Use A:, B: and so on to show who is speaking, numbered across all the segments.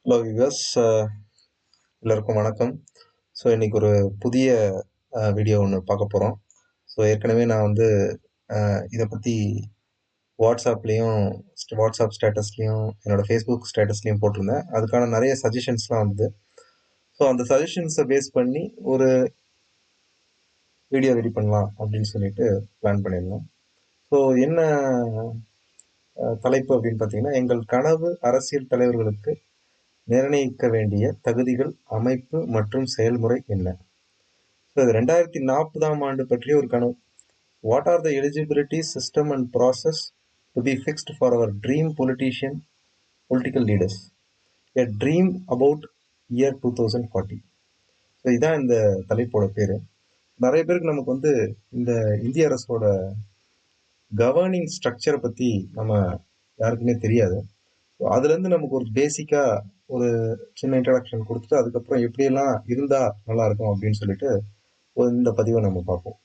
A: Hello viewers, எல்லாருக்கும் வணக்கம். So இன்னைக்கு ஒரு புதிய வீடியோ ஒன்று பார்க்க போகிறோம். ஸோ ஏற்கனவே நான் வந்து இதை பற்றி வாட்ஸ்அப்லேயும் வாட்ஸ்அப் ஸ்டேட்டஸ்லேயும் என்னோட ஃபேஸ்புக் ஸ்டேட்டஸ்லேயும் போட்டிருந்தேன். அதுக்கான நிறைய சஜஷன்ஸ்லாம் வந்தது. ஸோ அந்த சஜஷன்ஸை பேஸ் பண்ணி ஒரு வீடியோ ரெடி பண்ணலாம் அப்படின்னு சொல்லிட்டு பிளான் பண்ணியிருந்தோம். ஸோ என்ன தலைப்பு அப்படின்னு பார்த்தீங்கன்னா, எங்கள் கனவு அரசியல் தலைவர்களுக்கு நிர்ணயிக்க வேண்டிய தகுதிகள், அமைப்பு மற்றும் செயல்முறை என்ன? ஸோ இது 2040ஆம் ஆண்டு பற்றிய ஒரு கனவு. What are the eligibility system and process to be fixed for our dream political leaders, a dream about year 2040. So இதான் இந்த தலைப்போட பேர். நிறைய பேருக்கு நமக்கு வந்து இந்த இந்திய அரசோட கவர்னிங் ஸ்ட்ரக்சரை பற்றி நம்ம யாருக்குமே தெரியாது. ஸோ அதுலேருந்து நமக்கு ஒரு பேசிக்காக ஒரு சின்ன இன்ட்ரடக்ஷன் கொடுத்துட்டு அதுக்கப்புறம் எப்படியெல்லாம் இருந்தால் நல்லாயிருக்கும் அப்படின்னு சொல்லிட்டு இந்த பதிவை நம்ம பார்ப்போம்.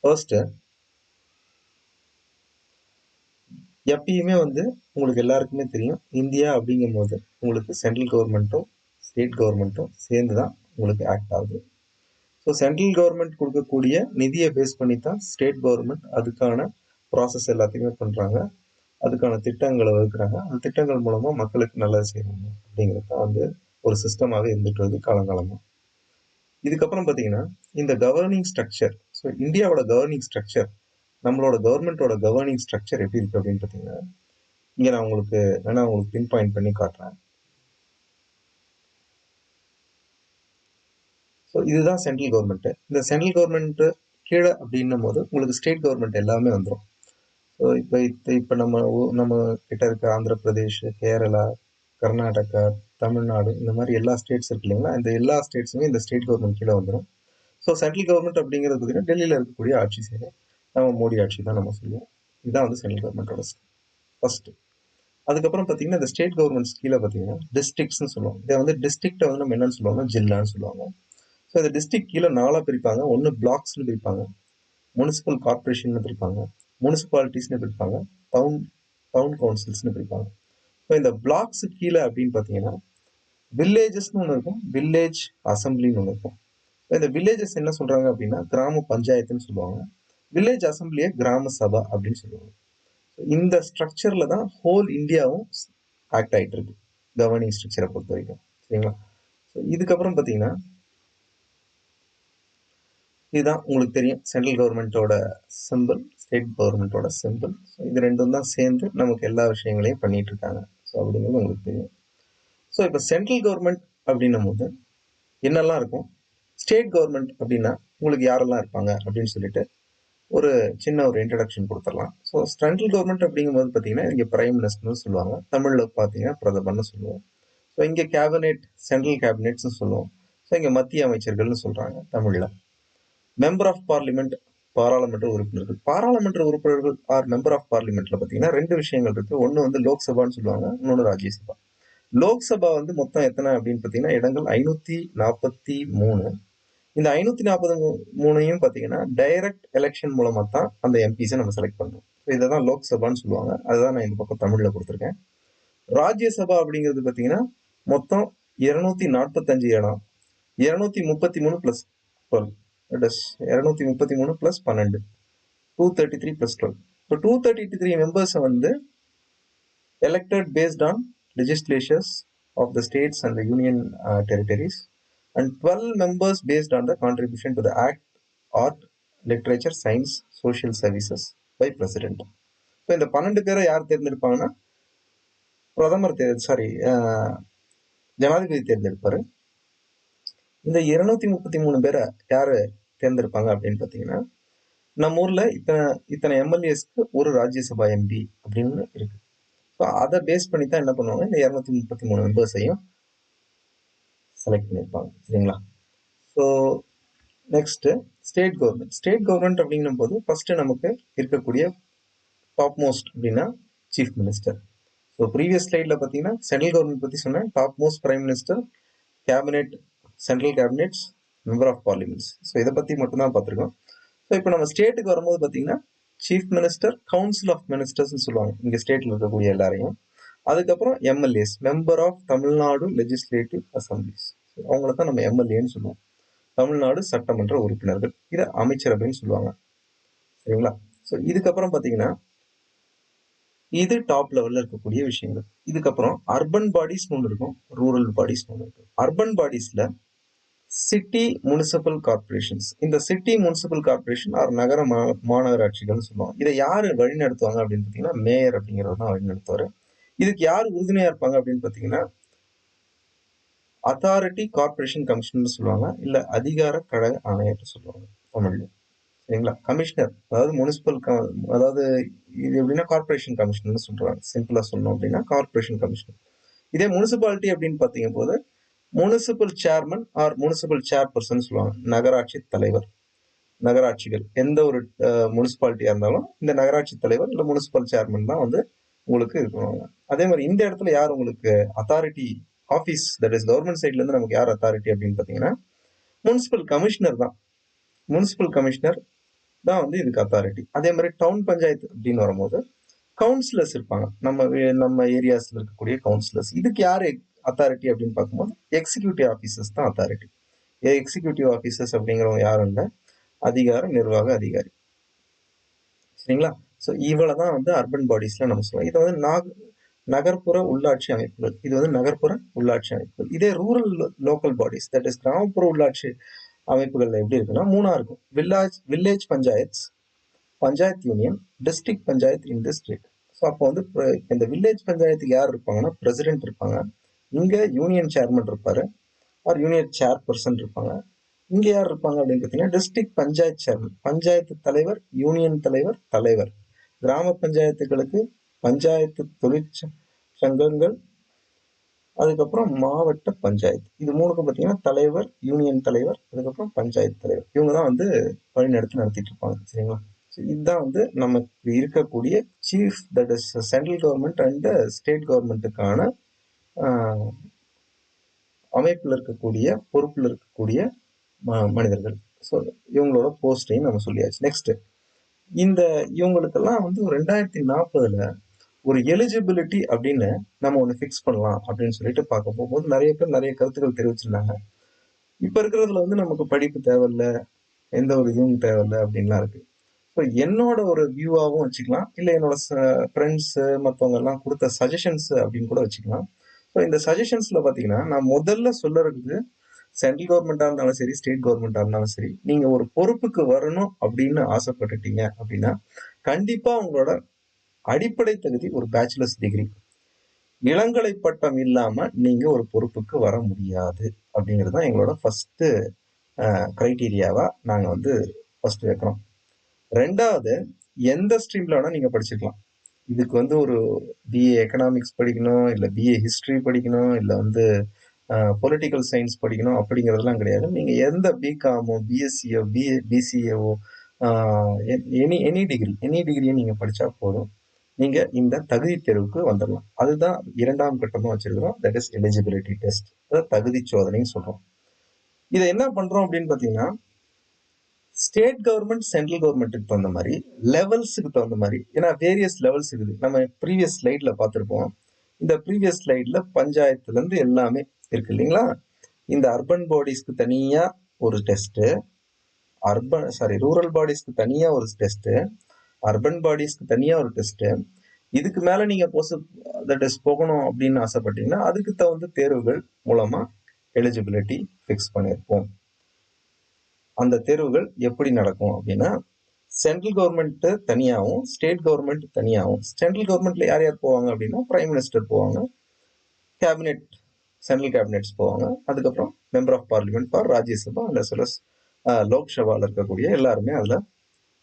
A: ஃபர்ஸ்ட், எப்பயுமே வந்து உங்களுக்கு எல்லாருக்குமே தெரியும், இந்தியா அப்படிங்கும் போது உங்களுக்கு சென்ட்ரல் கவர்மெண்ட்டும் ஸ்டேட் கவர்மெண்ட்டும் சேர்ந்து தான் உங்களுக்கு ஆக்ட் ஆகுது. ஸோ சென்ட்ரல் கவர்மெண்ட் கொடுக்கக்கூடிய நிதியை பேஸ் பண்ணி தான் ஸ்டேட் கவர்மெண்ட் அதுக்கான ப்ராசஸ் எல்லாத்தையுமே பண்ணுறாங்க, அதுக்கான திட்டங்களை வகுக்கிறாங்க. அந்த திட்டங்கள் மூலமாக மக்களுக்கு நல்லது செய்யணும் அப்படிங்கிறது தான் வந்து ஒரு சிஸ்டமாகவே இருந்துட்டு வருது காலங்காலமாக. இதுக்கப்புறம் பார்த்தீங்கன்னா இந்த கவர்னிங் ஸ்ட்ரக்சர், ஸோ இந்தியாவோட கவர்னிங் ஸ்ட்ரக்சர், நம்மளோட கவர்மெண்ட்டோட கவர்னிங் ஸ்ட்ரக்சர் எப்படி இருக்குது அப்படின்னு பார்த்தீங்கன்னா, இங்கே நான் உங்களுக்கு பின் பாயிண்ட் பண்ணி காட்டுறேன். ஸோ இதுதான் சென்ட்ரல் கவர்மெண்ட்டு. இந்த சென்ட்ரல் கவர்மெண்ட்டு கீழே அப்படின்னும் போது உங்களுக்கு ஸ்டேட் கவர்மெண்ட் எல்லாமே வந்துடும். ஸோ இப்போ நம்ம கிட்ட இருக்க ஆந்திர பிரதேஷ், கேரளா, கர்நாடகா, தமிழ்நாடு, இந்த மாதிரி எல்லா ஸ்டேட்ஸ் இருக்கு இல்லைங்களா, இந்த எல்லா ஸ்டேட்ஸுமே இந்த ஸ்டேட் கவர்மெண்ட் கீழே வந்துடும். ஸோ சென்ட்ரல் கவர்மெண்ட் அப்படிங்கிறது பார்த்தீங்கன்னா டெல்லியில் இருக்கக்கூடிய ஆட்சி செய்யும். நம்ம மோடி ஆட்சி தான் நம்ம சொல்லுவோம். இதுதான் வந்து சென்ட்ரல் கவர்மெண்ட்டோட ஃபர்ஸ்ட். அதுக்கப்புறம் பார்த்தீங்கன்னா இந்த ஸ்டேட் கவர்மெண்ட்ஸ் கீழே பார்த்தீங்கன்னா டிஸ்ட்ரிக்ட்ஸ்னு சொல்லுவோம். இதை வந்து டிஸ்ட்ரிக்ட்டை வந்து நம்ம என்னன்னு சொல்லுவாங்க, ஜில்லான்னு சொல்லுவாங்க. ஸோ இந்த டிஸ்ட்ரிக்ட் கீழே 4 பிரிப்பாங்க. ஒன்று பிளாக்ஸ்னு பிரிப்பாங்க, முனிசிபல் கார்பரேஷன் பிரிப்பாங்க, முனிசிபாலிட்டிஸ்னு பிரிப்பாங்க, டவுன் டவுன் கவுன்சில்ஸ்னு பிரிப்பாங்க. ஸோ இந்த பிளாக்ஸ் கீழே அப்படின்னு பார்த்தீங்கன்னா வில்லேஜஸ்னு ஒன்று இருக்கும், வில்லேஜ் அசம்பிளின்னு ஒன்று இருக்கும். இந்த வில்லேஜஸ் என்ன சொல்றாங்க அப்படின்னா கிராம பஞ்சாயத்துன்னு சொல்லுவாங்க, வில்லேஜ் அசம்பிளியை கிராம சபா அப்படின்னு சொல்லுவாங்க. இந்த ஸ்ட்ரக்சர்ல தான் ஹோல் இந்தியாவும் ஆக்ட் ஆகிட்டு இருக்கு, கவர்னிங் ஸ்ட்ரக்சரை பொறுத்த வரைக்கும். சரிங்களா? ஸோ இதுக்கப்புறம் பார்த்தீங்கன்னா இதுதான் உங்களுக்கு தெரியும் சென்ட்ரல் கவர்மெண்ட்டோட சிம்பிள், ஸ்டேட் கவர்மெண்ட்டோட சிம்பிள். ஸோ இது ரெண்டும் தான் சேர்ந்து நமக்கு எல்லா விஷயங்களையும் பண்ணிட்டு இருக்காங்க. ஸோ அப்படிங்கிறது உங்களுக்கு தெரியும். ஸோ இப்போ சென்ட்ரல் கவர்மெண்ட் அப்படின்னும் போது என்னெல்லாம் இருக்கும், ஸ்டேட் கவர்மெண்ட் அப்படின்னா உங்களுக்கு யாரெல்லாம் இருப்பாங்க அப்படின்னு சொல்லிட்டு ஒரு சின்ன ஒரு இன்ட்ரடக்ஷன் கொடுத்துடலாம். ஸோ சென்ட்ரல் கவர்மெண்ட் அப்படிங்கும்போது பார்த்தீங்கன்னா இங்கே பிரைம் மினிஸ்டர்னு சொல்லுவாங்க, தமிழில் பார்த்தீங்கன்னா பிரதமர்னு சொல்லுவோம். ஸோ இங்கே கேபினெட், சென்ட்ரல் கேபினெட்ஸ்னு சொல்லுவோம். ஸோ இங்கே மத்திய அமைச்சர்கள்னு சொல்கிறாங்க தமிழில். மெம்பர் ஆஃப் பார்லிமெண்ட், பாராளுமன்ற உறுப்பினர்கள். பாராளுமன்ற உறுப்பினர்கள் ஆர் மெம்பர் ஆஃப் பார்லிமெண்ட்ல பார்த்தீங்கன்னா 2 விஷயங்கள் இருக்கு. ஒன்று வந்து லோக்சபான்னு சொல்லுவாங்க, இன்னொன்று ராஜ்யசபா. லோக்சபா வந்து மொத்தம் எத்தனை அப்படின்னு பார்த்தீங்கன்னா இடங்கள் 543. இந்த 543 பார்த்தீங்கன்னா டைரக்ட் எலெக்ஷன் மூலமா தான் அந்த எம்பிஸை நம்ம செலக்ட் பண்ணுறோம். இதை தான் லோக்சபான்னு சொல்லுவாங்க. அதுதான் நான் இந்த பக்கம் தமிழில் கொடுத்துருக்கேன். ராஜ்யசபா அப்படிங்கிறது பார்த்தீங்கன்னா மொத்தம் 245 இடம், 233 பிளஸ் 12, 233 பிளஸ் 12, 233 பிளஸ் 12. ஸோ 233 மெம்பர்ஸை வந்து elected based on legislatures of the states and the union territories, and 12 members based on the contribution to the act, art, literature, science, social services by president. So இந்த 12 பேரை யார் தேர்ந்தெடுப்பாங்கன்னா பிரதமர் ஜனாதிபதி தேர்ந்தெடுப்பாரு. இந்த 233 பேரை யாரு தேர்ந்தெடுப்பாங்க அப்படின்னு பார்த்தீங்கன்னா நம்ம ஊர்ல இத்தனை எம்எல்ஏஸ்க்கு ஒரு ராஜ்யசபா எம்பி அப்படின்னு இருக்கு. ஸோ அதை பேஸ் பண்ணி தான் என்ன பண்ணுவாங்க, இந்த 233 மெம்பர்ஸையும் செலக்ட் பண்ணியிருப்பாங்க. சரிங்களா? So next state government. State government அப்படிங்கும் போது ஃபர்ஸ்ட் நமக்கு இருக்கக்கூடிய டாப் மோஸ்ட் அப்படின்னா சீஃப் மினிஸ்டர். ஸோ ப்ரீவியஸ் ஸ்லைடில் பார்த்தீங்கன்னா சென்ட்ரல் கவர்மெண்ட் பற்றி சொன்னேன், top most prime minister, cabinet, central cabinets, member of parliaments. So இதை பற்றி மட்டும்தான் பார்த்துருக்கோம். ஸோ இப்போ நம்ம ஸ்டேட்டுக்கு வரும்போது பார்த்தீங்கன்னா சீஃப் மினிஸ்டர், கவுன்சில் ஆஃப் மினிஸ்டர்ஸ்னு சொல்லுவாங்க இங்கே ஸ்டேட்டில் இருக்கக்கூடிய எல்லாரையும். அதுக்கப்புறம் MLAs, member of Tamil Nadu legislative assemblies, அவங்கள தான் நம்ம எம்எல்ஏன்னு சொல்லுவோம். தமிழ்நாடு சட்டமன்ற உறுப்பினர்கள், இதை அமைச்சரவைன்னு சொல்லுவாங்க. சரிங்களா? ஸோ இதுக்கப்புறம் பார்த்தீங்கன்னா இது டாப் லெவல்ல இருக்கக்கூடிய விஷயங்கள். இதுக்கப்புறம் அர்பன் பாடிஸ் ஒன்று இருக்கும், ரூரல் பாடிஸ் ஒன்று இருக்கும். அர்பன் பாடிஸ்ல சிட்டி முனிசிபல் கார்பரேஷன்ஸ், இந்த சிட்டி முனிசிபல் கார்பரேஷன் ஆர் நகர மாநகராட்சிகள்னு சொல்லுவாங்க. இதை யாரு வழி நடத்துவாங்க அப்படின்னு பார்த்தீங்கன்னா மேயர் அப்படிங்கிறவர் தான் வழி நடத்துவாரு. இதுக்கு யார் உறுதுணையா இருப்பாங்க அப்படின்னு பார்த்தீங்கன்னா அத்தாரிட்டி கார்பரேஷன் கமிஷனர் சொல்லுவாங்க, இல்ல அதிகார கழக ஆணையர் சொல்லுவாங்க தமிழ்ல. சரிங்களா? கமிஷனர், அதாவது முனிசிபல், அதாவது இது எப்படின்னா கார்பரேஷன் கமிஷனர் சொல்றாங்க. சிம்பிளா சொல்லணும் அப்படின்னா கார்பரேஷன் கமிஷனர். இதே முனிசிபாலிட்டி அப்படின்னு பார்த்தீங்க போது municipal chairman or municipal chairperson சொல்லுவாங்க, நகராட்சி தலைவர். நகராட்சிகள் எந்த ஒரு முனிசிபாலிட்டியா இருந்தாலும் இந்த நகராட்சி தலைவர் இல்லை முனிசிபல் சேர்மன் தான் வந்து உங்களுக்கு இருக்கணும். அதே மாதிரி இந்த இடத்துல யார் உங்களுக்கு authority office, that is government சைட்ல இருந்து நமக்கு யார் அத்தாரிட்டி அப்படின்னு பார்த்தீங்கன்னா முனிசிபல் கமிஷனர் தான். முனிசிபல் கமிஷனர் தான் வந்து இதுக்கு அத்தாரிட்டி. அதே மாதிரி டவுன் பஞ்சாயத்து அப்படின்னு வரும்போது கவுன்சிலர்ஸ் இருப்பாங்க, நம்ம ஏரியாஸ்ல இருக்கக்கூடிய கவுன்சிலர்ஸ். இதுக்கு யாரு அத்தாரிட்டி அப்படின்னு பார்க்கும்போது எக்ஸிக்யூட்டிவ் ஆஃபீஸர்ஸ் தான் அத்தாரிட்டி. எக்ஸிக்யூட்டிவ் ஆஃபீஸர்ஸ் அப்படிங்கிறவங்க யாரும் இல்லை, அதிகார நிர்வாக அதிகாரி. சரிங்களா? ஸோ இவ்வளவுதான் வந்து அர்பன் பாடிஸ்ல நம்ம சொல்லுவோம். இது வந்து நகர்ப்புற உள்ளாட்சி அமைப்புகள். இது வந்து நகர்ப்புற உள்ளாட்சி அமைப்புகள். இதே rural local bodies, that is கிராமப்புற உள்ளாட்சி அமைப்புகள்ல எப்படி இருக்குன்னா மூணா இருக்கும். Village panchayats, panchayat union, district panchayat in the state. So அப்போ வந்து இந்த வில்லேஜ் பஞ்சாயத்துக்கு யார் இருப்பாங்கன்னா பிரசிடென்ட் இருப்பாங்க, இங்க யூனியன் சேர்மன் இருப்பாரு ஆர் யூனியன் சேர்பர்சன் இருப்பாங்க. இங்க யார் இருப்பாங்க அப்படின்னு பார்த்தீங்கன்னா டிஸ்ட்ரிக்ட் பஞ்சாயத்து சேர்மன், பஞ்சாயத்து தலைவர், யூனியன் தலைவர், தலைவர். கிராம பஞ்சாயத்துகளுக்கு பஞ்சாயத்து தொழிற்சங்கங்கள், அதுக்கப்புறம் மாவட்ட பஞ்சாயத்து. இது மூணுக்கும் பார்த்தீங்கன்னா தலைவர், யூனியன் தலைவர், அதுக்கப்புறம் பஞ்சாயத்து தலைவர். இவங்க தான் வந்து வழிநடத்தி நடத்திட்டு இருப்பாங்க. சரிங்களா? இதுதான் வந்து நமக்கு இருக்கக்கூடிய chief, that is central government and state கவர்மெண்ட்டுக்கான அமைப்பில் இருக்கக்கூடிய பொறுப்பில் இருக்கக்கூடிய மனிதர்கள். ஸோ இவங்களோட போஸ்டையும் நம்ம சொல்லியாச்சு. நெக்ஸ்ட் இவங்களுக்கெல்லாம் வந்து 2040 ஒரு எலிஜிபிலிட்டி அப்படின்னு நம்ம ஒன்று ஃபிக்ஸ் பண்ணலாம் அப்படின்னு சொல்லிட்டு பார்க்க போகும்போது நிறைய பேர் நிறைய கருத்துக்கள் தெரிவிச்சிருந்தாங்க. இப்போ இருக்கிறதுல வந்து நமக்கு படிப்பு தேவையில்லை, எந்த ஒரு இதுவும் தேவையில்லை அப்படின்லாம் இருக்கு. ஸோ என்னோட ஒரு வியூவாகவும் வச்சுக்கலாம், இல்லை என்னோட ஃப்ரெண்ட்ஸு மற்றவங்க எல்லாம் கொடுத்த சஜஷன்ஸ் அப்படின்னு கூட வச்சுக்கலாம். ஸோ இந்த சஜஷன்ஸ்ல பார்த்தீங்கன்னா நான் முதல்ல சொல்லுறது சென்ட்ரல் கவர்மெண்டா இருந்தாலும் சரி, ஸ்டேட் கவர்மெண்டா இருந்தாலும் சரி, நீங்க ஒரு பொறுப்புக்கு வரணும் அப்படின்னு ஆசைப்பட்டுட்டீங்க அப்படின்னா கண்டிப்பா உங்களோட அடிப்படை தகுதி ஒரு பேச்சுலர்ஸ் டிகிரி. இளங்கலை பட்டம் இல்லாம நீங்க ஒரு பொறுப்புக்கு வர முடியாது அப்படிங்கிறது தான் எங்களோட ஃபர்ஸ்ட் கிரைட்டீரியாவா நாங்க வந்து ஃபர்ஸ்ட் வைக்கிறோம். ரெண்டாவது, எந்த ஸ்ட்ரீம்ல வேணா நீங்க படிச்சுக்கலாம். இதுக்கு வந்து ஒரு பிஏ எக்கனாமிக்ஸ் படிக்கணும், இல்லை பிஏ ஹிஸ்டரி படிக்கணும், இல்லை வந்து பொலிட்டிக்கல் சயின்ஸ் படிக்கணும் அப்படிங்கிறதுலாம் கிடையாது. நீங்கள் எந்த பிகாமோ, பிஎஸ்சியோ, பிசிஏவோ, எனி டிகிரியை நீங்கள் படித்தா போதும், நீங்கள் இந்த தகுதி தேர்வுக்கு வந்துடலாம். அதுதான் இரண்டாம் கட்டமாக வச்சிருக்கிறோம், தட் இஸ் எலிஜிபிலிட்டி டெஸ்ட், அதாவது தகுதி சோதனைன்னு சொல்கிறோம். இதை என்ன பண்ணுறோம் அப்படின்னு பார்த்தீங்கன்னா ஸ்டேட் கவர்மெண்ட் சென்ட்ரல் கவர்மெண்ட்டுக்கு தகுந்த மாதிரி லெவல்ஸுக்கு தகுந்த மாதிரி, ஏன்னா வேரியஸ் லெவல்ஸ் இருக்குது. நம்ம ப்ரீவியஸ் ஸ்லைடில் பார்த்துருப்போம். இந்த ப்ரீவியஸ் ஸ்லைடில் பஞ்சாயத்துலேருந்து எல்லாமே இருக்கு இல்லைங்களா? இந்த அர்பன் பாடிஸ்க்கு தனியாக ஒரு டெஸ்ட்டு, ரூரல் பாடிஸ்க்கு தனியாக ஒரு டெஸ்ட்டு, அர்பன் பாடிஸ்க்கு தனியாக ஒரு டெஸ்ட்டு. இதுக்கு மேலே நீங்கள் டெஸ்ட் போகணும் அப்படின்னு ஆசைப்பட்டீங்கன்னா அதுக்கு தகுந்த தேர்வுகள் மூலமாக எலிஜிபிலிட்டி ஃபிக்ஸ் பண்ணியிருப்போம். அந்த தேர்வுகள் எப்படி நடக்கும் அப்படின்னா சென்ட்ரல் கவர்மெண்ட் தனியாகவும் ஸ்டேட் கவர்மெண்ட் தனியாகவும். சென்ட்ரல் கவர்மெண்ட்ல யார் யார் போவாங்க அப்படின்னா பிரைம் மினிஸ்டர் போவாங்க, கேபினெட், சென்ட்ரல் கேபினெட்ஸ் போவாங்க, அதுக்கப்புறம் member of parliament for Rajya Sabha and லோக்சபாவில் இருக்கக்கூடிய எல்லாருமே அதில்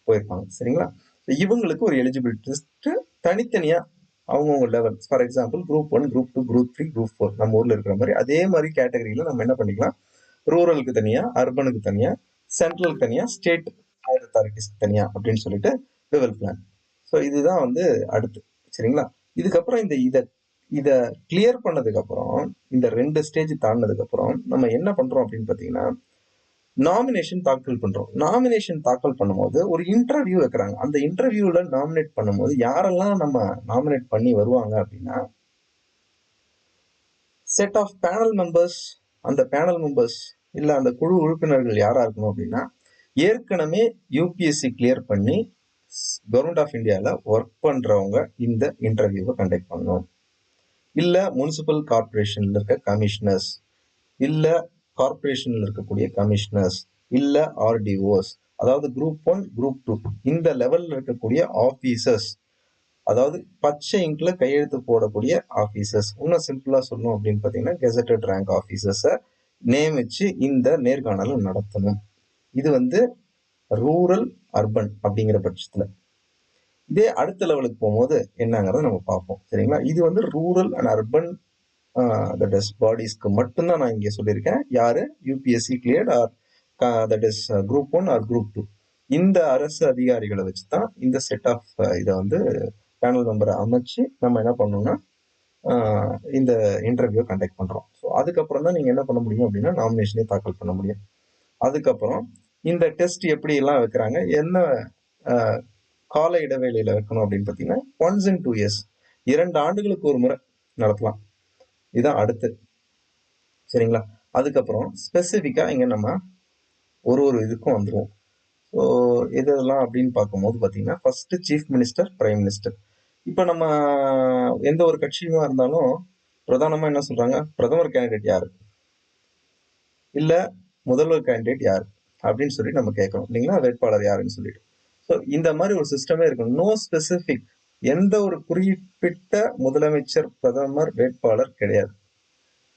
A: போயிருப்பாங்க. சரிங்களா? இவங்களுக்கு ஒரு எலிஜிபிலிட்டி டெஸ்ட் தனித்தனியாக அவங்கவுங்க level, for example group 1, group 2, group 3, group 4 நம்ம ஊரில் இருக்கிற மாதிரி அதே மாதிரி கேட்டகரியில் நம்ம என்ன பண்ணிக்கலாம், ரூரலுக்கு தனியாக, அர்பனுக்கு தனியாக, சென்ட்ரலுக்கு தனியாக, ஸ்டேட் ஹையர் அத்தாரிட்டிஸ்க்கு தனியாக அப்படின்னு சொல்லிட்டு லெவல் பிளான். ஸோ இதுதான் வந்து அடுத்து. சரிங்களா? இதுக்கப்புறம் இதை கிளியர் பண்ணதுக்கப்புறம், இந்த 2 ஸ்டேஜ் தாண்டினதுக்கப்புறம் நம்ம என்ன பண்ணுறோம் அப்படின்னு பார்த்தீங்கன்னா நாமினேஷன் தாக்கல் பண்ணுறோம். நாமினேஷன் தாக்கல் பண்ணும்போது ஒரு இன்டர்வியூ வைக்கிறாங்க. அந்த இன்டர்வியூவில் நாமினேட் பண்ணும்போது யாரெல்லாம் நம்ம நாமினேட் பண்ணி வருவாங்க அப்படின்னா செட் ஆஃப் பேனல் மெம்பர்ஸ், அந்த பேனல் மெம்பர்ஸ் இல்லை அந்த குழு உறுப்பினர்கள் யாரா இருக்கணும் அப்படின்னா, ஏற்கனவே யூபிஎஸ்சி கிளியர் பண்ணி கவர்மெண்ட் ஆஃப் இந்தியாவில் ஒர்க் பண்றவங்க இந்த இன்டர்வியூவை கண்டக்ட் பண்ணணும். இல்ல முனிசிபல் கார்பரேஷன்ல இருக்க கமிஷனர்ஸ், இல்ல கார்பரேஷன்ல இருக்கக்கூடிய கமிஷனர்ஸ், இல்ல ஆர்டிஓஸ், அதாவது குரூப் 1 குரூப் 2 இந்த லெவல்ல இருக்கக்கூடிய ஆபீசர்ஸ், அதாவது பச்சை இங்க்ல கையெழுத்து போடக்கூடிய ஆபீசர்ஸ், இன்னும் சிம்பிளா சொல்லணும் அப்படின்னு பாத்தீங்கன்னா கெசட்டட் ரேங்க் ஆபீசர்ஸை நியமிச்சு இந்த நேர்காணலை நடத்தணும். இது வந்து ரூரல் அர்பன் அப்படிங்கிற பட்சத்துல. இதே அடுத்த லெவலுக்கு போகும்போது என்னங்கிறத நம்ம பார்ப்போம். சரிங்களா? இது வந்து rural and urban that is பாடிஸ்க்கு மட்டும்தான் நான் இங்கே சொல்லியிருக்கேன். யாரு UPSC cleared or that is group 1 or group 2 இந்த அரசு அதிகாரிகளை வச்சு தான் இந்த செட் ஆஃப் இதை வந்து பேனல் மெம்பரை அமைச்சு நம்ம என்ன பண்ணோம்னா இந்த இன்டர்வியூ கண்டக்ட் பண்றோம். ஸோ அதுக்கப்புறம் தான் நீங்க என்ன பண்ண முடியும் அப்படின்னா நாமினேஷனே தாக்கல் பண்ண முடியும். அதுக்கப்புறம் இந்த டெஸ்ட் எப்படி எல்லாம் வைக்கிறாங்க, என்ன கால இடைவேளையில வைக்கணும் அப்படின்னு பார்த்தீங்கன்னா ஒன்ஸ் இன் 2 years 2 ஆண்டுகளுக்கு ஒரு முறை நடத்தலாம். இதுதான் அடுத்து. சரிங்களா? அதுக்கப்புறம் ஸ்பெசிஃபிக்கா இங்க நம்ம ஒரு இதுக்கும் வந்துருவோம். ஸோ இதெல்லாம் அப்படின்னு பார்க்கும்போது பார்த்தீங்கன்னா first chief minister, prime minister. இப்போ நம்ம எந்த ஒரு கட்சியுமா இருந்தாலும் பிரதானமா என்ன சொல்றாங்க, பிரதமர் கேண்டிடேட் யாரு, இல்ல முதல்வர் கேண்டிடேட் யாரு அப்படின்னு சொல்லி நம்ம கேட்கணும் இல்லைங்களா, வேட்பாளர் யாருன்னு சொல்லிட்டு. ஸோ இந்த மாதிரி ஒரு சிஸ்டமே இருக்கும். நோ ஸ்பெசிபிக், எந்த ஒரு குறிப்பிட்ட முதலமைச்சர் பிரதமர் வேட்பாளர் கிடையாது,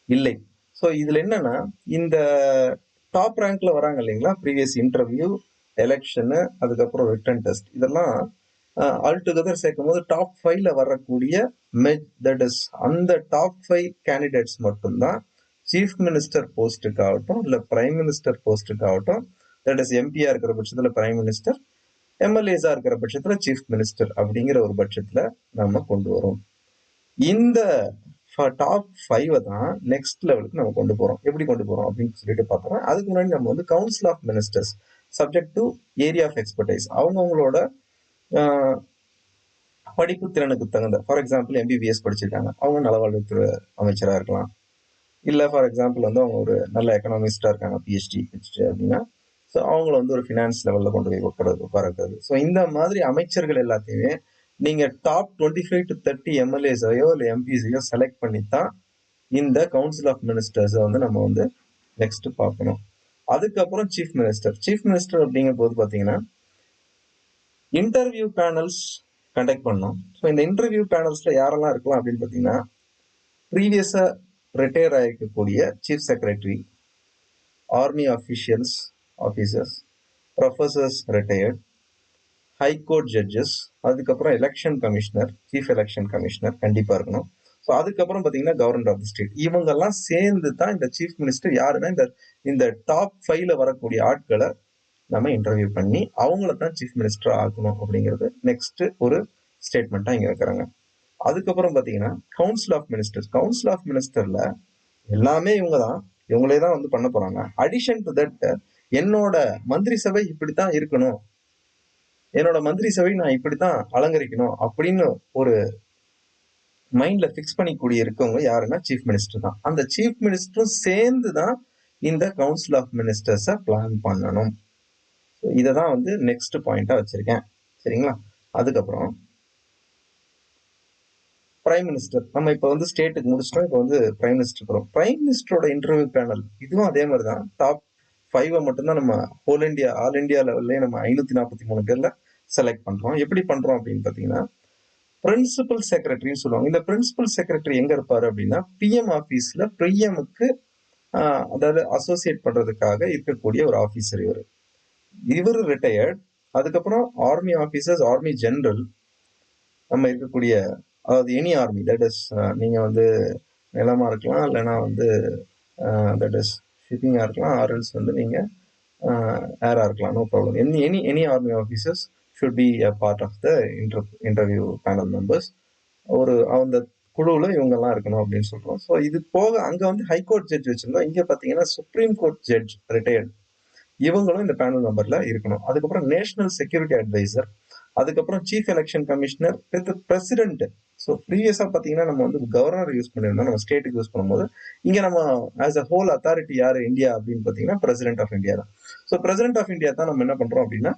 A: இல்லை. ஸோ இதுல என்னன்னா இந்த டாப் ரேங்க்ல வராங்க இல்லைங்களா, ப்ரீவியஸ் இன்டர்வியூ, எலெக்ஷனு, அதுக்கப்புறம் ரிட்டன் டெஸ்ட், இதெல்லாம் ஆல் டுகெதர் சேர்க்கும் போது டாப் 5ல வரக்கூடிய தட் இஸ் அந்த டாப் 5 கேண்டிடேட்ஸ் மட்டும்தான் சீஃப் மினிஸ்டர் போஸ்ட்டுக்காகட்டும் இல்ல பிரைம் மினிஸ்டர் போஸ்ட்டுக்காகட்டும், தட் இஸ் எம்பியா இருக்கிற பட்சத்துல பிரைம் மினிஸ்டர், எம்எல்ஏஸா இருக்கிற பட்சத்துல சீஃப் மினிஸ்டர் அப்படிங்கிற ஒரு பட்சத்துல நம்ம கொண்டு வரோம். இந்த டாப் 5 தான் நெக்ஸ்ட் லெவலுக்கு நம்ம கொண்டு போறோம். எப்படி கொண்டு போறோம் அப்படின்னு சொல்லிட்டு பார்த்தோம்னா, அதுக்கு முன்னாடி நம்ம வந்து council of ministers subject to area of expertise, அவங்கவுங்களோட படிப்பு திறனுக்கு தகுந்த, ஃபார் எக்ஸாம்பிள் எம்பிபிஎஸ் படிச்சிருக்காங்க, அவங்க நலவாழ்வுத்துறை அமைச்சராக இருக்கலாம். இல்லை ஃபார் எக்ஸாம்பிள் வந்து அவங்க ஒரு நல்ல எக்கனாமிஸ்டா இருக்காங்க, பிஹெச்டி அப்படின்னா, ஸோ அவங்கள வந்து ஒரு ஃபினான்ஸ் லெவலில் கொண்டு போய் உட்கார வைக்கிறது. ஸோ இந்த மாதிரி அமைச்சர்கள் எல்லாத்தையுமே நீங்க டாப் 25 to 30 எம்எல்ஏஸையோ இல்லை எம்பிஸையோ செலக்ட் பண்ணித்தான் இந்த கவுன்சில் ஆஃப் மினிஸ்டர்ஸை வந்து நம்ம வந்து நெக்ஸ்ட் பார்க்கணும். அதுக்கப்புறம் சீஃப் மினிஸ்டர். சீஃப் மினிஸ்டர் அப்படிங்கும் போது பார்த்தீங்கன்னா இன்டர்வியூ பேனல்ஸ் கண்டக்ட் பண்ணோம். ஸோ இந்த இன்டர்வியூ பேனல்ஸ்ல யாரெல்லாம் இருக்கலாம் அப்படின்னு பார்த்தீங்கன்னா, ப்ரீவியஸா ரிட்டையர் ஆகிருக்கக்கூடிய chief secretary, army officials officers, professors retired, high court judges, அதுக்கப்புறம் election commissioner, chief election commissioner கண்டிப்பா இருக்கணும். ஸோ அதுக்கப்புறம் பார்த்தீங்கன்னா கவர்னர் ஆஃப் தி ஸ்டேட், இவங்கெல்லாம் சேர்ந்து தான் இந்த சீஃப் மினிஸ்டர் யாருன்னா இந்த டாப் 5ல வரக்கூடிய ஆட்களை நம்ம இன்டர்வியூ பண்ணி அவங்கள தான் சீஃப் மினிஸ்டர் ஆக்கணும் அப்படிங்கிறது நெக்ஸ்ட் ஒரு ஸ்டேட்மெண்ட்டா இங்க வைக்கிறாங்க. அதுக்கப்புறம் பாத்தீங்கன்னா council of ministers. Council of மினிஸ்டர்ல எல்லாமே இவங்க தான், இவங்களே தான் வந்து பண்ண போறாங்க. அடிஷன் டு தட் என்னோட மந்திரி சபை இப்படித்தான் இருக்கணும், என்னோட மந்திரி சபை நான் இப்படித்தான் அலங்கரிக்கணும் அப்படின்னு ஒரு மைண்ட்ல பிக்ஸ் பண்ணிக்கூடிய இருக்கவங்க யாருன்னா சீஃப் மினிஸ்டர் தான். அந்த சீஃப் மினிஸ்டரும் சேர்ந்து தான் இந்த கவுன்சில் ஆஃப் மினிஸ்டர்ஸை பிளான் பண்ணணும். இதை தான் வந்து நெக்ஸ்ட் பாயிண்டா வச்சிருக்கேன். சரிங்களா? அதுக்கப்புறம் பிரைம் மினிஸ்டர். நம்ம இப்போ வந்து ஸ்டேட்டுக்கு முடிச்சிட்டோம், இப்போ வந்து பிரைம் மினிஸ்டர் போகிறோம். பிரைம் மினிஸ்டரோட இன்டர்வியூ பேனல் இதுவும் அதே மாதிரி தான். டாப் 5 மட்டும்தான் நம்ம ஆல் இண்டியா லெவல்லே நம்ம 543 பேர்ல செலக்ட் பண்றோம். எப்படி பண்றோம் அப்படின்னு பார்த்தீங்கன்னா, பிரின்சிபல் செக்ரட்டரின்னு சொல்லுவாங்க. இந்த பிரின்சிபல் செக்ரட்டரி எங்க இருப்பாரு அப்படின்னா, பிஎம் ஆபீஸ்ல பிஎம்க்கு அதாவது அசோசியேட் பண்றதுக்காக இருக்கக்கூடிய ஒரு ஆபீசர் இவர் ரிட்டையர்ட். அதுக்கப்புறம் ஆர்மி ஆபீசர்ஸ், ஆர்மி ஜெனரல், நம்ம இருக்கக்கூடிய அதாவது எனி ஆர்மி, தட் இஸ் நீங்க வந்து நிலமா இருக்கலாம், இல்லைன்னா வந்து தட் இஸ் ஷிப்பிங்கா இருக்கலாம், ஆர்எல்ஸ் வந்து நீங்க ஏரா இருக்கலாம், no problem. Any army officers should be a part of the interview panel members. அந்த குழுவில் இவங்கெல்லாம் இருக்கணும் அப்படின்னு சொல்றோம். ஸோ இது போக அங்கே வந்து ஹைகோர்ட் ஜட்ஜ் வச்சிருந்தோம். இங்கே பார்த்தீங்கன்னா சுப்ரீம் கோர்ட் ஜட்ஜ் ரிட்டையர்ட், இவங்களும் இந்த பேனல் மெம்பர்ல இருக்கணும். அதுக்கப்புறம் நேஷனல் செக்யூரிட்டி அட்வைசர், அதுக்கப்புறம் chief election commissioner with president. So ப்ரீவியஸா பாத்தீங்கன்னா நம்ம வந்து கவர்னர் யூஸ் பண்ணியிருந்தோம் நம்ம ஸ்டேட்டுக்கு யூஸ் பண்ணும்போது. இங்க நம்ம ஆஸ் அ ஹோல் அத்தாரிட்டி யாரு இந்தியா அப்படின்னு பாத்தீங்கன்னா பிரசிடென்ட் ஆஃப் இந்தியா தான். ஸோ பிரசிடென்ட் ஆஃப் இந்தியா தான் நம்ம என்ன பண்றோம் அப்படின்னா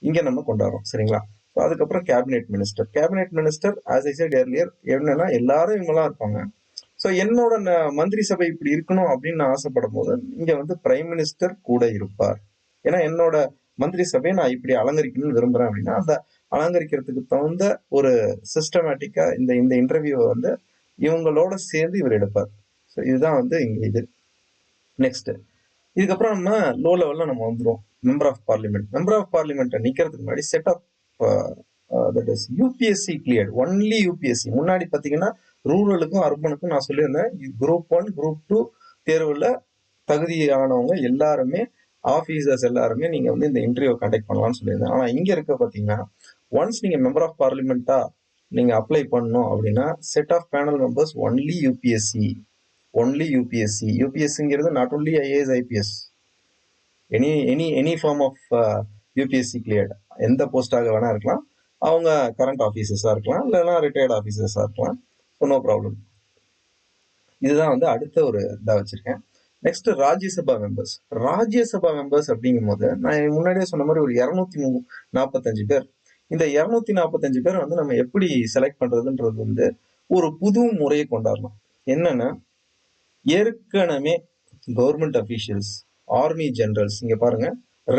A: இங்க நம்ம கொண்டாடுறோம். சரிங்களா? அதுக்கப்புறம் cabinet minister. Cabinet minister as I said earlier என்னன்னா எல்லாரும் இவங்கெல்லாம் இருப்பாங்க. ஸோ என்னோட மந்திரி சபை இப்படி இருக்கணும் அப்படின்னு நான் ஆசைப்படும் போது இங்க வந்து பிரைம் மினிஸ்டர் கூட இருப்பார். ஏன்னா என்னோட மந்திரி சபையை நான் இப்படி அலங்கரிக்கணும்னு விரும்புறேன் அப்படின்னா அந்த அலங்கரிக்கிறதுக்கு தகுந்த ஒரு சிஸ்டமேட்டிக்கா இந்த இந்த இன்டர்வியூவை வந்து இவங்களோட சேர்ந்து இவர் எடுப்பார். ஸோ இதுதான் வந்து இங்க இது. நெக்ஸ்ட் இதுக்கப்புறம் நம்ம லோ லெவல்ல நம்ம வந்துருவோம். Member of parliament. Member of parliament நிக்கிறதுக்கு முன்னாடி set of that is UPSC cleared. Only UPSC. முன்னாடி பாத்தீங்கன்னா ரூரலுக்கும் அர்பனுக்கும் நான் சொல்லியிருந்தேன் குரூப் 1 குரூப் 2 தேர்வுல தகுதியானவங்க எல்லாருமே ஆபீசர்ஸ் எல்லாருமே நீங்க வந்து இந்த இன்டர்வியூ கண்டக்ட் பண்ணலாம்னு சொல்லியிருந்தேன். ஆனா இங்க இருக்க பாத்தீங்கன்னா ஒன்ஸ் நீங்க மெம்பர் ஆஃப் பார்லிமெண்டா நீங்க அப்ளை பண்ணணும் அப்படின்னா set of panel members only UPSC. Only UPSC. யூபிஎஸ்சிங்கிறது not only IAS IPS, any form of UPSC cleared. எந்த போஸ்டாக வேணா இருக்கலாம். அவங்க கரண்ட் ஆஃபீஸர்ஸா இருக்கலாம், இல்லைன்னா ரிட்டையர்ட் ஆஃபீஸர்ஸா இருக்கலாம். So no problem. இதுதான் வந்து அடுத்த ஒரு இதாக வச்சிருக்கேன். Next Rajya Sabha members. Rajya Sabha members அப்படிங்கும் போது நான் முன்னாடியே சொன்ன மாதிரி ஒரு 245 பேர். இந்த 245 பேர் வந்து நம்ம எப்படி செலக்ட் பண்றதுன்றது வந்து ஒரு புது முறையை கொண்டாடலாம். என்னன்னா ஏற்கனவே கவர்மெண்ட் அபிஷியல்ஸ், ஆர்மி ஜெனரல்ஸ், இங்க பாருங்க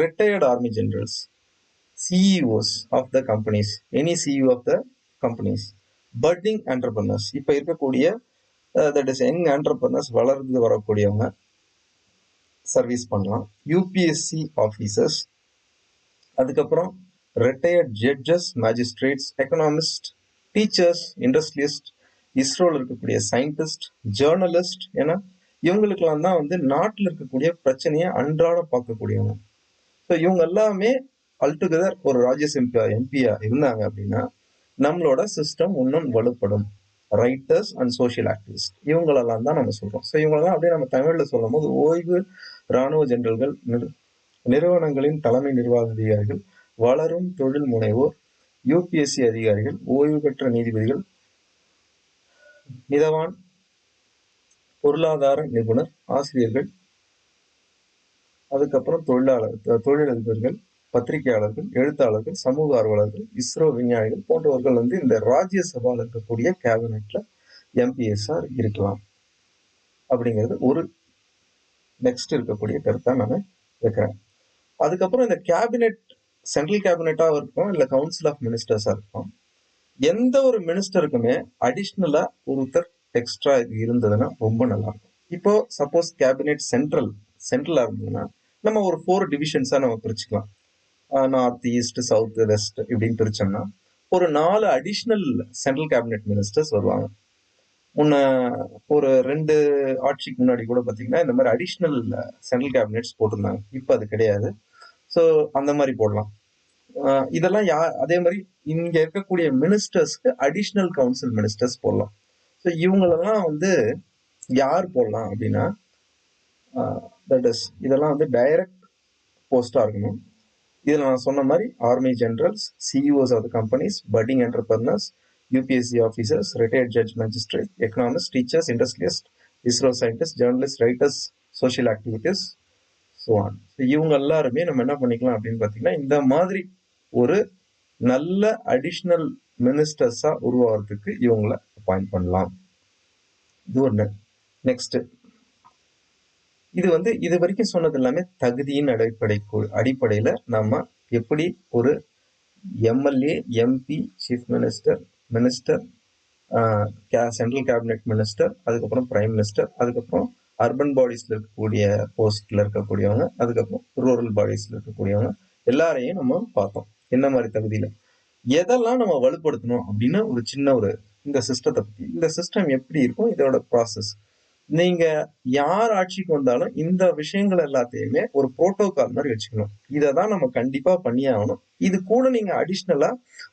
A: retired army generals, CEOs of the companies, any CEO of the companies, budding entrepreneurs, இப்ப இருக்கக்கூடிய தட் இஸ் யங் என்டர்பிரனர்ஸ், வளர்ந்து வரக்கூடியவங்க சர்வீஸ் பண்ணலாம். யூபிஎஸ்சி ஆஃபீஸர்ஸ், அதுக்கப்புறம் retired judges, magistrates, economist, teachers, industrialist, இஸ்ரோல இருக்கக்கூடிய சயின்டிஸ்ட், ஜேர்னலிஸ்ட், ஏன்னா இவங்களுக்கெல்லாம் தான் வந்து நாட்டில் இருக்கக்கூடிய பிரச்சனையை அன்றாட பார்க்கக்கூடியவங்க. ஸோ இவங்க எல்லாமே அல்டுகெதர் ஒரு ராஜ்யசபா எம்பியா இருந்தாங்க அப்படின்னா நம்மளோட சிஸ்டம் இன்னும் வலுப்படும். ரைட்டர்ஸ் அண்ட் சோஷியல் ஆக்டிவிஸ்ட் இவங்களெல்லாம் தான் நம்ம சொல்றோம். ஸோ இவங்களெல்லாம் அப்படியே நம்ம தமிழ்ல சொல்லும் போது ஓய்வு இராணுவ ஜெனரல்கள், நிறுவனங்களின் தலைமை நிர்வாக அதிகாரிகள், வளரும் தொழில் முனைவோர், யூபிஎஸ்சி அதிகாரிகள், ஓய்வு பெற்ற நீதிபதிகள், நிதவான், பொருளாதார நிபுணர், ஆசிரியர்கள், அதுக்கப்புறம் தொழிலதிபர்கள், பத்திரிகையாளர்கள், எழுத்தாளர்கள், சமூக ஆர்வலர்கள், இஸ்ரோ விஞ்ஞானிகள் போன்றவர்கள் வந்து இந்த ராஜ்யசபால இருக்கக்கூடிய கேபினெட்ல எம்பிஎஸ்ஆ இருக்கலாம் அப்படிங்கிறது ஒரு நெக்ஸ்ட் இருக்கக்கூடிய கருத்தா நான் வைக்கிறேன். அதுக்கப்புறம் இந்த கேபினெட் சென்ட்ரல் கேபினெட்டா இருக்கும் இல்ல கவுன்சில் ஆஃப் மினிஸ்டர்ஸா இருக்கும். எந்த ஒரு மினிஸ்டருக்குமே அடிஷ்னலா ஒருத்தர் எக்ஸ்ட்ரா இருந்ததுன்னா ரொம்ப நல்லா இருக்கும். இப்போ சப்போஸ் கேபினெட் சென்ட்ரலா இருந்ததுன்னா நம்ம ஒரு 4 டிவிஷன்ஸா நம்ம பிரிச்சுக்கலாம். நார்த் ஈஸ்ட், சவுத், வெஸ்ட் இப்படின்னு பிரிச்சோம்னா ஒரு 4 அடிஷ்னல் சென்ட்ரல் கேபினெட் மினிஸ்டர்ஸ் வருவாங்க. முன்ன ஒரு 2 ஆட்சிக்கு முன்னாடி கூட பாத்தீங்கன்னா இந்த மாதிரி அடிஷ்னல் சென்ட்ரல் கேபினெட்ஸ் போட்டிருந்தாங்க. இப்ப அது கிடையாது. ஸோ அந்த மாதிரி போடலாம். இதெல்லாம் அதே மாதிரி இங்க இருக்கக்கூடிய மினிஸ்டர்ஸ்க்கு அடிஷ்னல் கவுன்சில் மினிஸ்டர்ஸ் போடலாம். ஸோ இவங்களெல்லாம் வந்து யார் போடலாம் அப்படின்னா தட் இஸ் இதெல்லாம் வந்து டைரக்ட் போஸ்டா இருக்கணும். இதுல நான் சொன்ன மாதிரி army generals, CEOs of the companies, budding entrepreneurs, UPSC officers, retired judge, magistrate, economist, teachers, industrialist, ISRO scientist, journalist, writers, social activists, so on. இவங்க எல்லாருமே நம்ம என்ன பண்ணிக்கலாம் அப்படின்னு பார்த்தீங்கன்னா இந்த மாதிரி ஒரு நல்ல அடிஷ்னல் மினிஸ்டர்ஸா உருவாகிறதுக்கு இவங்களை அப்பாயிண்ட் பண்ணலாம். இது ஒன்று. நெக்ஸ்ட் இது வந்து இது வரைக்கும் சொன்னது எல்லாமே தகுதியின் அடிப்படையில நம்ம எப்படி ஒரு MLA, MP, chief minister, central cabinet minister, அதுக்கப்புறம் பிரைம் மினிஸ்டர், அதுக்கப்புறம் அர்பன் பாடிஸ்ல இருக்கக்கூடிய போஸ்ட்ல இருக்கக்கூடியவங்க, அதுக்கப்புறம் ரூரல் பாடிஸ்ல இருக்கக்கூடியவங்க எல்லாரையும் நம்ம பார்த்தோம். என்ன மாதிரி தகுதியில எதெல்லாம் நம்ம வலுப்படுத்தணும் அப்படின்னு ஒரு சின்ன ஒரு இந்த சிஸ்டத்தை பத்தி, இந்த சிஸ்டம் எப்படி இருக்கும், இதோட ப்ராசஸ், நீங்க யார் ஆட்சிக்கு வந்தாலும் இந்த விஷயங்கள் எல்லாத்தையுமே ஒரு புரோட்டோகால் மாதிரி வச்சுக்கணும். இததான் நம்ம கண்டிப்பா பண்ணியே ஆகணும். இது கூட நீங்க அடிஷ்னலா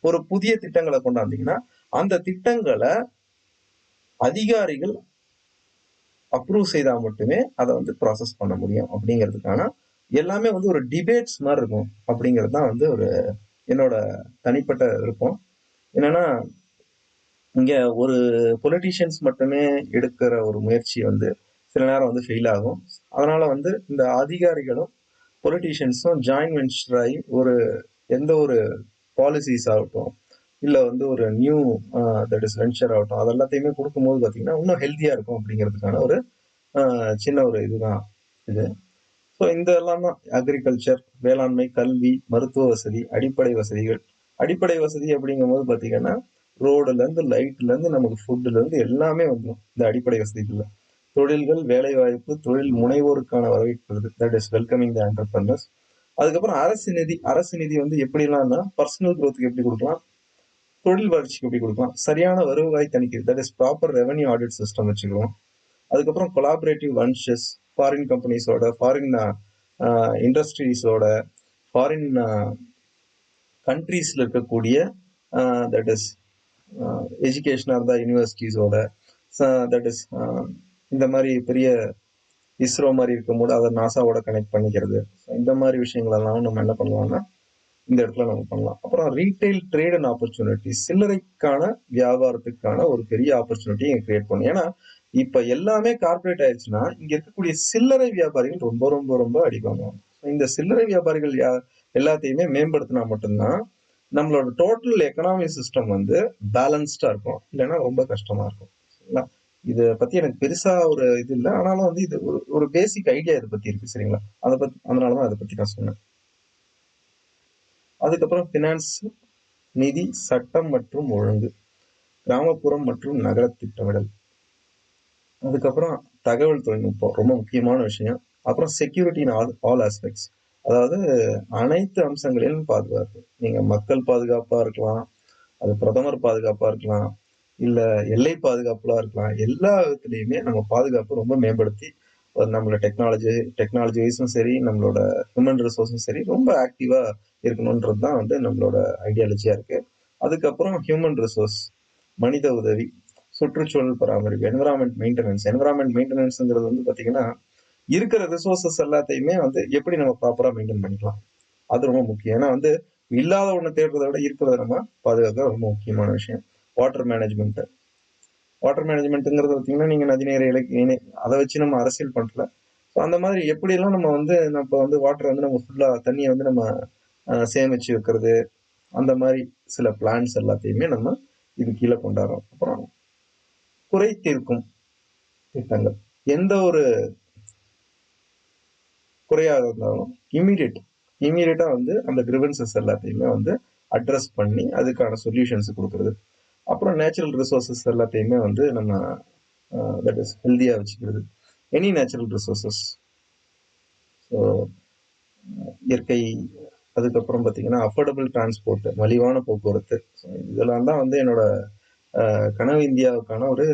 A: ஒரு புதிய திட்டங்களை கொண்டாந்தீங்கன்னா அந்த திட்டங்களை அதிகாரிகள் அப்ரூவ் செய்தா மட்டுமே அதை வந்து ப்ராசஸ் பண்ண முடியும். அப்படிங்கிறதுக்கான எல்லாமே வந்து ஒரு டிபேட்ஸ் மாதிரி இருக்கும். அப்படிங்கிறது தான் வந்து ஒரு என்னோட தனிப்பட்ட விருப்பம். என்னன்னா, இங்க ஒரு பொலிட்டீஷியன்ஸ் மட்டுமே எடுக்கிற ஒரு முயற்சி வந்து சில நேரம் வந்து ஃபெயில் ஆகும். அதனால வந்து இந்த அதிகாரிகளும் பொலிட்டீஷியன்ஸும் ஜாயின்ட் வென்ச்சர் ஆகி ஒரு எந்த ஒரு பாலிசிஸ் ஆகட்டும், இல்ல வந்து ஒரு நியூ தட் இஸ் வென்ச்சர் ஆகட்டும், அது எல்லாத்தையுமே கொடுக்கும்போது பார்த்தீங்கன்னா, இன்னும் ஹெல்த்தியா இருக்கும் அப்படிங்கிறதுக்கான ஒரு சின்ன ஒரு இதுதான் இது. ஸோ இந்த எல்லாம் தான் அக்ரிகல்ச்சர், வேளாண்மை, கல்வி, மருத்துவ வசதி, அடிப்படை வசதிகள். அடிப்படை வசதி அப்படிங்கும்போது பார்த்தீங்கன்னா, ரோடுல இருந்து, லைட்ல இருந்து, நமக்கு ஃபுட்ல இருந்து எல்லாமே வந்துடும் இந்த அடிப்படை வசதிக்குள்ள. தொழில்கள், வேலை வாய்ப்பு, தொழில் முனைவோருக்கான வரவேற்பது, that is welcoming the entrepreneurs. அதுக்கப்புறம் அரசு நிதி வந்து எப்படிலாம்னா பர்சனல் growthக்கு எப்படி கொடுக்கலாம், தொழில் வளர்ச்சிக்கு எப்படி கொடுக்கலாம், சரியான வருவாய் தணிக்கை, that is proper revenue audit system வச்சுக்கலாம். அதுக்கப்புறம் கொலாபரேட்டிவ் லன்ச்சஸ், ஃபாரின் கம்பெனிஸோட, ஃபாரின் இண்டஸ்ட்ரீஸோட, ஃபாரின் கண்ட்ரீஸ்ல இருக்கக்கூடிய தட் இஸ் எஜுகேஷனாக இருந்தால் யூனிவர்சிட்டிஸோட, தட் இஸ் இந்த மாதிரி பெரிய இஸ்ரோ மாதிரி இருக்கும்போது அதை நாசாவோட கனெக்ட் பண்ணிக்கிறது. இந்த மாதிரி விஷயங்கள் எல்லாம் நம்ம என்ன பண்ணலாம்னா இந்த இடத்துல நம்ம பண்ணலாம். அப்புறம் ரீட்டைல் ட்ரேட் அண்ட் ஆப்பர்ச்சுனிட்டி, சில்லறைக்கான வியாபாரத்துக்கான ஒரு பெரிய ஆப்பர்ச்சுனிட்டி இங்க கிரியேட் பண்ணும். ஏன்னா இப்ப எல்லாமே கார்பரேட் ஆயிடுச்சுன்னா இங்க இருக்கக்கூடிய சில்லறை வியாபாரிகள் ரொம்ப ரொம்ப ரொம்ப அடிப்பாங்க. இந்த சில்லறை வியாபாரிகள் எல்லாத்தையுமே மேம்படுத்தினா மட்டும்தான் நம்மளோட டோட்டல் எக்கனாமி சிஸ்டம் வந்து பேலன்ஸ்டா இருக்கும். இல்லைன்னா ரொம்ப கஷ்டமா இருக்கும். சரிங்களா? இதை பத்தி எனக்கு பெருசா ஒரு இது இல்லை, ஆனாலும் வந்து இது ஒரு பேசிக் ஐடியா இதை பத்தி இருக்கு. சரிங்களா? அதை பத்தி அதனாலதான் அதை பத்தி நான் சொன்னேன். அதுக்கப்புறம் பினான்ஸ், நிதி, சட்டம் மற்றும் ஒழுங்கு, கிராமப்புறம் மற்றும் நகர திட்டமிடல், அதுக்கப்புறம் தகவல் தொழில்நுட்பம் ரொம்ப முக்கியமான விஷயம். அப்புறம் செக்யூரிட்டி இன் ஆல் ஆஸ்பெக்ட்ஸ், அதாவது அனைத்து அம்சங்களிலும் பாதுகாப்பு. நீங்க மக்கள் பாதுகாப்பா இருக்கலாம், அது பிரதமர் பாதுகாப்பா இருக்கலாம், இல்ல எல்லை பாதுகாப்புலாம் இருக்கலாம். எல்லா விதத்துலையுமே நம்ம பாதுகாப்பு ரொம்ப மேம்படுத்தி நம்மளோட டெக்னாலஜி வைஸும் சரி, நம்மளோட ஹியூமன் ரிசோர்ஸும் சரி ரொம்ப ஆக்டிவா இருக்கணுன்றது தான் வந்து நம்மளோட ஐடியாலஜியா இருக்கு. அதுக்கப்புறம் ஹியூமன் ரிசோர்ஸ், மனித உதவி, சுற்றுச்சூழல் பராமரிப்பு, என்விரான்மெண்ட் மெயின்டெனன்ஸ்ங்கிறது வந்து பாத்தீங்கன்னா இருக்கிற ரிசோர்சஸ் எல்லாத்தையுமே வந்து எப்படி நம்ம ப்ராப்பரா மெயின்டைன் பண்ணிக்கலாம், அது ரொம்ப முக்கியம். ஏன்னா வந்து இல்லாத ஒண்ணு தேடுறதை விட இருக்கிறத நம்ம பாதுகாக்க ரொம்ப முக்கியமான விஷயம். வாட்டர் மேனேஜ்மெண்ட், வாட்டர் மேனேஜ்மெண்ட்ங்கிறது பார்த்தீங்கன்னா நீங்க நதிநீர் இணை அதை வச்சு நம்ம அரசியல் பண்ணல. ஸோ அந்த மாதிரி எப்படியெல்லாம் நம்ம வந்து வாட்டரை வந்து நம்ம ஃபுல்லா தண்ணியை வந்து நம்ம சேமிச்சு வைக்கிறது, அந்த மாதிரி சில பிளான்ஸ் எல்லாத்தையுமே நம்ம இது கீழே கொண்டாடுறோம். அப்புறம் குறை தீர்க்கும் திட்டங்கள், எந்த ஒரு குறையாக இருந்தாலும் இமீடியட்டா வந்து அந்த கிரிவன்சஸ் எல்லாத்தையுமே வந்து அட்ரஸ் பண்ணி அதுக்கான சொல்யூஷன்ஸ் கொடுக்கறது. அப்புறம் நேச்சுரல் ரிசோர்சஸ் எல்லாத்தையுமே வந்து நம்ம தட் இஸ் ஹெல்தியா வச்சுக்கிறது. எனி நேச்சுரல் ரிசோர்சஸ், ஸோ இயற்கை, அதுக்கப்புறம் பார்த்தீங்கன்னா அஃபோர்டபுள் டிரான்ஸ்போர்ட், மலிவான போக்குவரத்து. இதெல்லாம் தான் வந்து என்னோட கனவு இந்தியாவுக்கான ஒரு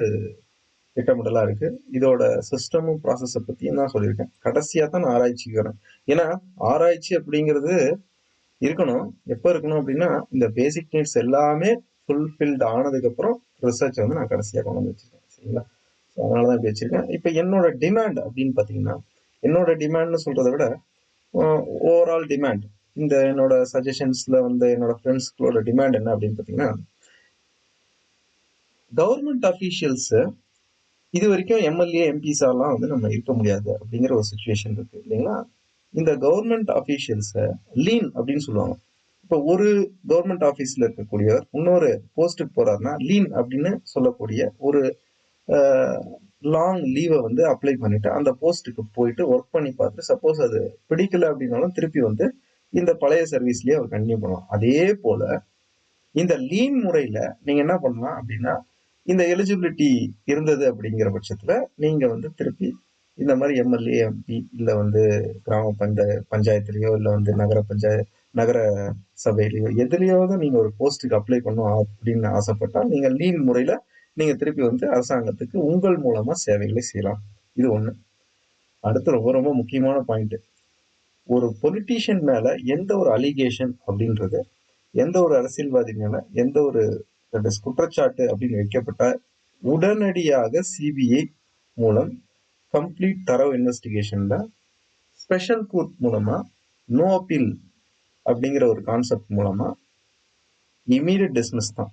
A: திட்டமிடலா இருக்கு. இதோட சிஸ்டமும் ப்ராசஸை பத்தியும் தான் சொல்லியிருக்கேன். கடைசியா தான் நான் ஆராய்ச்சிக்கு வரேன். ஏன்னா ஆராய்ச்சி அப்படிங்கிறது இருக்கணும். எப்போ இருக்கணும் அப்படின்னா இந்த பேசிக் நீட்ஸ் எல்லாமே ஃபுல்ஃபில்ட் ஆனதுக்கு அப்புறம் ரிசர்ச் வந்து நான் கடைசியா கொண்டு வந்து வச்சிருக்கேன். சரிங்களா? அதனாலதான் இப்படி வச்சிருக்கேன். இப்ப என்னோட டிமாண்ட் அப்படின்னு பாத்தீங்கன்னா, என்னோட டிமாண்ட்னு சொல்றதை விட ஓவரால் டிமாண்ட், இந்த என்னோட சஜஷன்ஸ்ல வந்து என்னோட ஃப்ரெண்ட்ஸ்களோட டிமாண்ட் என்ன அப்படின்னு பாத்தீங்கன்னா, கவர்மெண்ட் அஃபீஷியல்ஸ் இது வரைக்கும் எம்எல்ஏ எம்பிஸ் எல்லாம் வந்து நம்ம இருக்க முடியாது அப்படிங்கிற ஒரு சுச்சுவேஷன் இருக்கு இல்லைங்களா? இந்த கவர்மெண்ட் அஃபீஷியல்ஸை லீன் அப்படின்னு சொல்லுவாங்க. இப்போ ஒரு கவர்மெண்ட் ஆஃபீஸ்ல இருக்கக்கூடியவர் இன்னொரு போஸ்ட்டுக்கு போறாருன்னா லீன் அப்படின்னு சொல்லக்கூடிய ஒரு லாங் லீவை வந்து அப்ளை பண்ணிட்டு அந்த போஸ்ட்டுக்கு போயிட்டு ஒர்க் பண்ணி பார்த்து சப்போஸ் அது பிடிக்கல அப்படின்னாலும் திருப்பி வந்து இந்த பழைய சர்வீஸ்லயே அவர் கண்டினியூ பண்ணலாம். அதே போல இந்த லீன் முறையில நீங்க என்ன பண்ணலாம் அப்படின்னா, இந்த எலிஜிபிலிட்டி இருந்தது அப்படிங்கிற பட்சத்துல நீங்க வந்து திருப்பி இந்த மாதிரி எம்எல்ஏ எம்பி இல்ல வந்து கிராம பஞ்சாயத்துலயோ இல்ல வந்து நகர சபையிலயோ எதுலயாவது நீங்க ஒரு போஸ்ட்டுக்கு அப்ளை பண்ணும் அப்படின்னு ஆசைப்பட்டா நீங்க லீன் முறையில நீங்க திருப்பி வந்து அரசாங்கத்துக்கு உங்கள் மூலமா சேவைகளை செய்யலாம். இது ஒண்ணு. அடுத்து ரொம்ப ரொம்ப முக்கியமான பாயிண்ட், ஒரு பொலிட்டீஷியன் மேல எந்த ஒரு அலிகேஷன் அப்படின்றது, எந்த ஒரு அரசியல்வாதி மேல எந்த ஒரு குற்றச்சாட்டு அப்படின்னு வைக்கப்பட்ட உடனடியாக சிபிஐ மூலம் கம்ப்ளீட் தரவு இன்வெஸ்டிகேஷன்ல ஸ்பெஷல் கோர்ட் மூலமா நோ அப்பீல் அப்படிங்கிற ஒரு கான்செப்ட் மூலமா இமீடியட் டிஸ்மிஸ் தான்.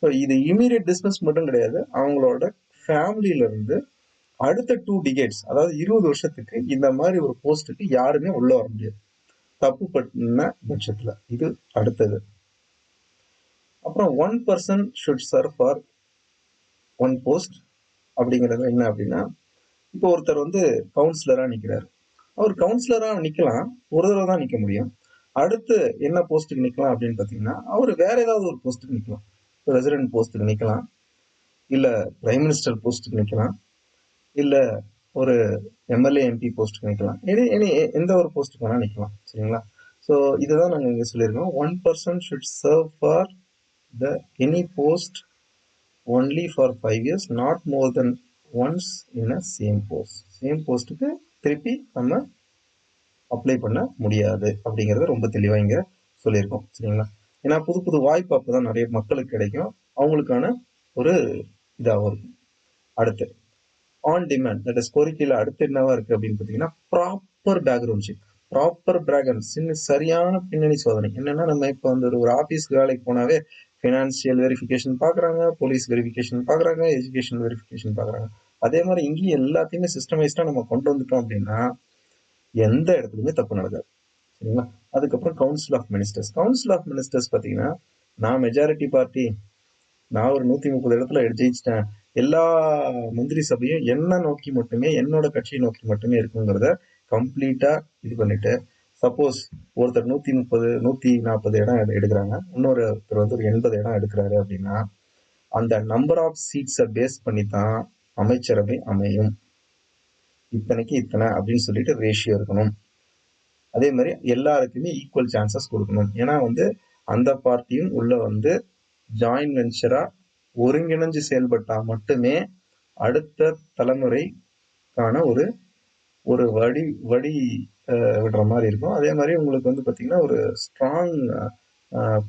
A: ஸோ இது இமீடியட் டிஸ்மிஸ் மட்டும் கிடையாது, அவங்களோட ஃபேமிலியில இருந்து அடுத்த 2 டிகேட்ஸ், அதாவது 20 வருஷத்துக்கு இந்த மாதிரி ஒரு போஸ்ட்டுக்கு யாருமே உள்ள வர முடியாது, தப்பு பண்ண பட்சத்துல. இது அடுத்தது. அப்புறம் 1 person should serve for 1 post அப்படிங்கிறது என்ன அப்படின்னா, இப்போ ஒருத்தர் வந்து கவுன்சிலரா நிக்கிறாரு. அவர் கவுன்சிலரா நிக்கலாம், ஒரு தடவை தான் நிக்க முடியும். அடுத்து என்ன போஸ்ட்டுக்கு நிக்கலாம் அப்படின்னு பாத்தீங்கன்னா, அவர் வேற ஏதாவது ஒரு போஸ்ட்டுக்கு நிக்கலாம். பிரசிடென்ட் போஸ்ட்டுக்கு நிக்கலாம், இல்ல பிரைம் மினிஸ்டர் போஸ்ட்டுக்கு நிக்கலாம், இல்ல ஒரு எம்எல்ஏ எம்பி போஸ்ட்டுக்கு நிக்கலாம், எந்த ஒரு போஸ்ட்டுக்கு வேணா நிக்கலாம். சரிங்களா? ஸோ இதுதான் நாங்கள் இங்கே சொல்லியிருக்கோம். 1 person should serve for the any post only for 5 years, not more than once in a same post. Same போஸ்ட்டுக்கு திருப்பி நம்ம அப்ளை பண்ண முடியாது அப்படிங்கிறத ரொம்ப தெளிவாக இங்கே சொல்லியிருக்கோம். சரிங்களா? ஏன்னா புது புது வாய்ப்பு அப்போ தான் நிறைய மக்களுக்கு கிடைக்கும், அவங்களுக்கான ஒரு இதாகவும் இருக்கும். அடுத்து ஆன் டிமாண்ட், தட் இஸ் கோரிக்கையில் அடுத்து என்னவா இருக்கு அப்படின்னு பார்த்தீங்கன்னா, proper background check. Proper background, சரியான பின்னணி சோதனை. என்னன்னா, நம்ம இப்போ வந்து ஒரு ஆஃபீஸ்க்கு வேலைக்கு போனாவே ஃபினான்சியல் வெரிஃபிகேஷன் பார்க்குறாங்க, போலீஸ் வெரிஃபிகேஷன் பார்க்குறாங்க, எஜுகேஷன் வெரிஃபிகேஷன் பார்க்குறாங்க. அதே மாதிரி இங்கேயும் எல்லாத்தையுமே சிஸ்டமைஸ்டாக நம்ம கொண்டு வந்துட்டோம் அப்படின்னா எந்த இடத்துலையுமே தப்பு நடக்காது. சரிங்களா? அதுக்கப்புறம் council of ministers. Council of ministers பார்த்தீங்கன்னா, நான் மெஜாரிட்டி பார்ட்டி, நான் ஒரு 130 இடத்துல ஜெயிச்சிட்டேன், எல்லா மந்திரி சபையும் என்ன நோக்கி மட்டுமே, என்னோட கட்சியை நோக்கி மட்டுமே இருக்குங்கிறத கம்ப்ளீட்டா இது பண்ணிட்டு, சப்போஸ் ஒருத்தர் 130 140 இடம் எடுக்கிறாங்க, இன்னொருத்தர் வந்து ஒரு 80 இடம் எடுக்கிறாரு அப்படின்னா, அந்த நம்பர் ஆஃப் சீட்ஸை பேஸ் பண்ணி தான் அமைச்சரவை அமையும். இத்தனைக்கு இத்தனை அப்படின்னு சொல்லிட்டு ரேஷியோ இருக்கணும். அதே மாதிரி எல்லாருக்குமே ஈக்குவல் சான்சஸ் கொடுக்கணும். ஏன்னா வந்து அந்த பார்ட்டியும் உள்ள வந்து ஜாயின்ட் வெஞ்சரா ஒருங்கிணைஞ்சு செயல்பட்டா மட்டுமே அடுத்த தலைமுறைக்கான ஒரு ஒரு வடி விடுற மாதிரி இருக்கும். அதே மாதிரி உங்களுக்கு வந்து பார்த்தீங்கன்னா ஒரு ஸ்ட்ராங்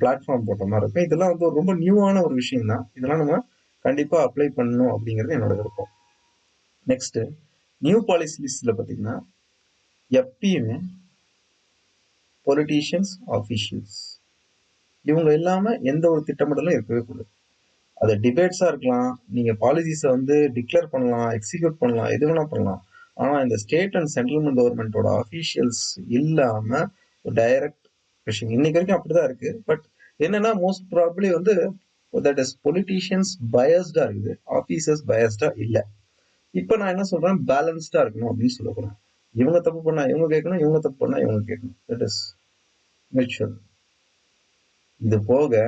A: பிளாட்ஃபார்ம் போட்ட மாதிரி இருக்கும். இதெல்லாம் வந்து ரொம்ப நியூவான ஒரு விஷயம் தான். இதெல்லாம் நம்ம கண்டிப்பாக அப்ளை பண்ணணும் அப்படிங்கிறது என்னோட விருப்பம். நெக்ஸ்ட் நியூ பாலிசிஸ்ல பார்த்தீங்கன்னா, எப்பயுமே பொலிட்டீஷியன்ஸ், ஆஃபீஷியல்ஸ் இவங்க இல்லாம எந்த ஒரு திட்டமிடலும் இருக்கவே கூடாது. அது டிபேட்ஸா இருக்கலாம், நீங்க பாலிசிஸை வந்து டிக்ளேர் பண்ணலாம், எக்ஸிக்யூட் பண்ணலாம், எது வேணா பண்ணலாம். ஆனா இந்த ஸ்டேட் அண்ட் சென்ட்ரல் கவர்மெண்டோட அஃபீஷியல்ஸ் இல்லாம டைரக்ட் விஷயம் இன்னைக்கு வரைக்கும் அப்படிதான் இருக்கு. பட் என்னன்னா, மோஸ்ட் ப்ராபப்ளி வந்து தட் இஸ் பொலிட்டீஷியன்ஸ் பயஸ்டா இருக்குது, ஆஃபீஸர்ஸ் பயஸ்டா இல்ல. இப்ப நான் என்ன சொல்றேன், பேலன்ஸ்டா இருக்கணும் அப்படின்னு சொல்ல போறேன். இவங்க தப்பு பண்ணா இவங்க கேட்கணும், இவங்க தப்பு பண்ணா இவங்க கேட்கணும். That is mutual. இது போக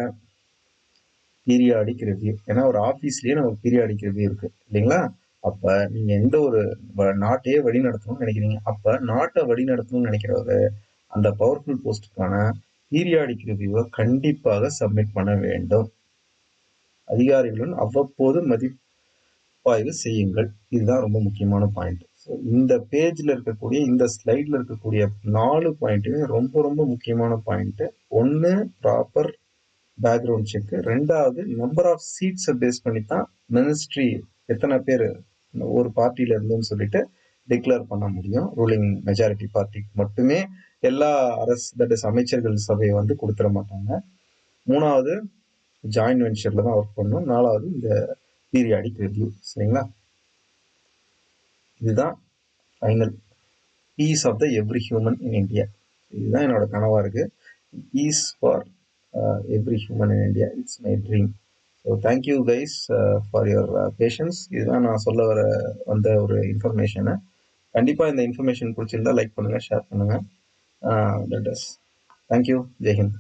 A: பீரியாடிக் ரிவ்யூ, ஏன்னா ஒரு ஆஃபீஸ்லயே நமக்கு பீரியாடிக் ரிவ்யூ இருக்கு இல்லைங்களா? அப்ப நீங்க எந்த ஒரு நாட்டையே வழி நடத்தணும்னு நினைக்கிறீங்க, அப்ப நாட்டை வழி நடத்தணும்னு நினைக்கிறவரு அந்த பவர்ஃபுல் போஸ்டுக்கான பீரியாடிக் ரிவ்யூவை கண்டிப்பாக சப்மிட் பண்ண வேண்டும். அதிகாரிகளுடன் அவ்வப்போது மதிப்பாய்வு செய்யுங்கள். இதுதான் ரொம்ப முக்கியமான பாயிண்ட். இந்த பேஜ்ல இருக்கக்கூடிய, இந்த ஸ்லைட்ல இருக்கக்கூடிய 4 பாயிண்ட்டுமே ரொம்ப ரொம்ப முக்கியமான பாயிண்ட். ஒன்னு ப்ராப்பர் பேக்ரவுண்ட் செக், ரெண்டாவது நம்பர் ஆஃப் சீட்ஸை பேஸ் பண்ணி தான் மினிஸ்ட்ரி எத்தனை பேர் ஒரு பார்ட்டியில இருந்துன்னு சொல்லிட்டு டிக்ளேர் பண்ண முடியும். ரூலிங் மெஜாரிட்டி பார்ட்டிக்கு மட்டுமே எல்லா அரசு தட் இஸ் அமைச்சர்கள் சபையை வந்து கொடுத்துட மாட்டாங்க. மூணாவது ஜாயின்ட் வெஞ்சர்ல தான் ஒர்க் பண்ணணும். நாலாவது இந்த பீரியாடிக் ரிவ்யூ. சரிங்களா? இதுதான் final peace of the every human in India. இதுதான் என்னோட கனவா இருக்கு. Peace for every human in India, it's my dream. So thank you guys for your patience. இதுதான் நான் சொல்ல வந்த ஒரு இன்ஃபர்மேஷனு. கண்டிப்பாக இந்த இன்ஃபர்மேஷன் பிடிச்சிருந்தா லைக் பண்ணுங்கள், ஷேர் பண்ணுங்கள். That is thank you. ஜெய்ஹிந்த்.